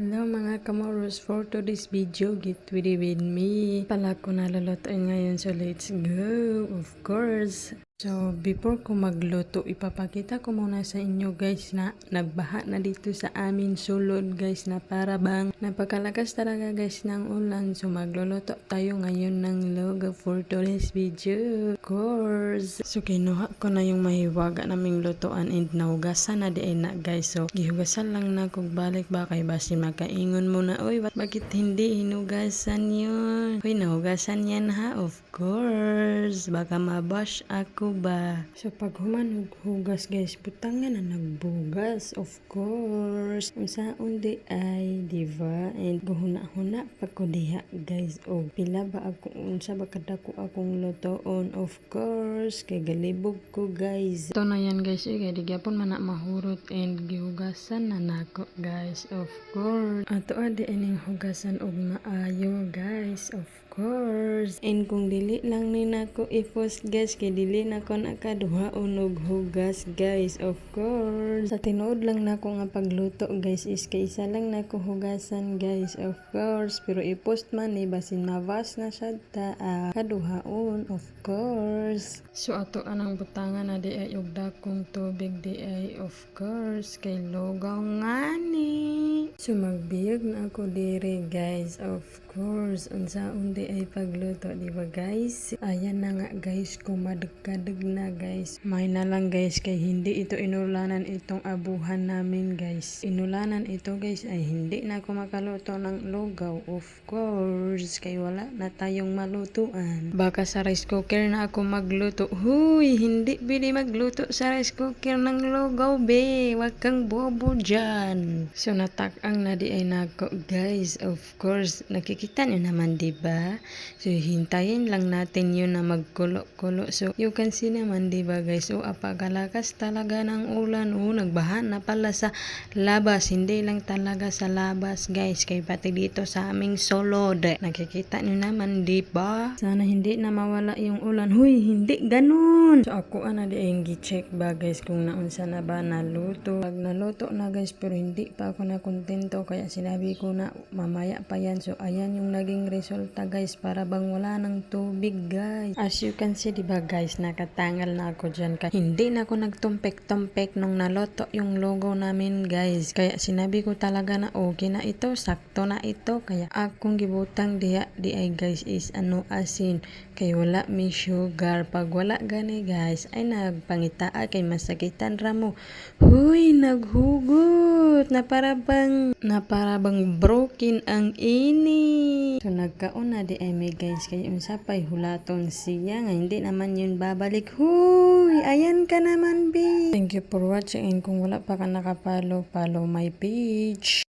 Hello mga kamoros, for today's video, get ready with me. Pala ko nalulutuin ngayon, so let's go, of course. So, before ko magluto, ipapakita ko muna sa inyo guys na nagbaha na dito sa amin sulod guys na para bang napakalakas talaga guys ng ulan. So, magluluto tayo ngayon ng logo for today's video, of course. So, kinuha ko na yung mahiwaga naming lutuan and nahugasan na di na guys. So, gihugasan lang na kung balik ba kay basi makaingon mo na, oy, bakit hindi hinugasan yun? Oy, nahugasan yan ha, of course. Baka mabash ako ba? So pag human hugas guys, butangan na nagbugas, of course. Unsaon di ay, diba? And guhuna-huna pag ko diha guys. O pila ba ako, unsa ba kadako akong lutoon, of course. Kay galibog ko guys. Ito na yan guys, kay di gyapon man na mahurot and gihugasan na nako guys, of course. Ato adi ining hugasan og maayo guys, of course. And kung dili lang ni nako i-post guys, kay dili na ko nakaduhaon og hugas guys, of course. Sa tinuod lang nako nga pagluto guys is kay isa lang nako hugasan guys, of course. Pero i-post man ni basin mawas na siya ta kaduhaon, of course. So ato anang butangan na di ay og dakong tubig di ay, of course, kay lugaw ngani. So magbiyog na ako diri guys, of course. Unsaon di ay pagluto, di ba guys? Ayan na nga guys, kumadagkadag na guys. May na lang guys, kay hindi ito inulanan itong abuhan namin guys. Inulanan ito guys ay hindi na ako makaluto ng lugaw, of course. Kay wala na tayong malutuan. Baka sa rice cooker na ako magluto. Huy, hindi pwede magluto sa rice cooker ng lugaw be. Wag kang bobo dyan. So natak-ang na di ay nako guys, of course. Nakikita nyo naman diba? So hintayin lang natin yun na magkulo-kulo. So you can see naman diba guys? O apagalakas talaga ng ulan. O nagbaha na pala sa labas. Hindi lang talaga sa labas guys. Kay pati dito sa aming sulod. Nakikita nyo naman diba? Sana hindi na mawala yung ulan. Huy, hindi ganun. So ako ana di ay gi-check ba guys kung naunsa na ba naluto. Pag naluto na guys pero hindi pa ako na kontento, kaya sinabi ko na mamaya pa yan. So ayan yung naging resulta guys, para bang wala ng tubig guys. As you can see diba guys, nakatangal na ako dyan. Kaya hindi na ako nagtumpek-tumpek nung naluto yung logo namin guys. Kaya sinabi ko talaga na okay na ito, sakto na ito. Kaya akong gibutang diha di ay guys is asin. Kay wala may sugar. Pag wala gani guys ay nagpangitaa kay masakitan ramo. Huy, naghugot na para bang broken ang ini. So nagkaon na di ay may guys, kay unsa pay hulaton siya nga hindi naman yun babalik. Huy, ayan ka naman be. Thank you for watching, and kung wala pa ka nakapalo, follow my page.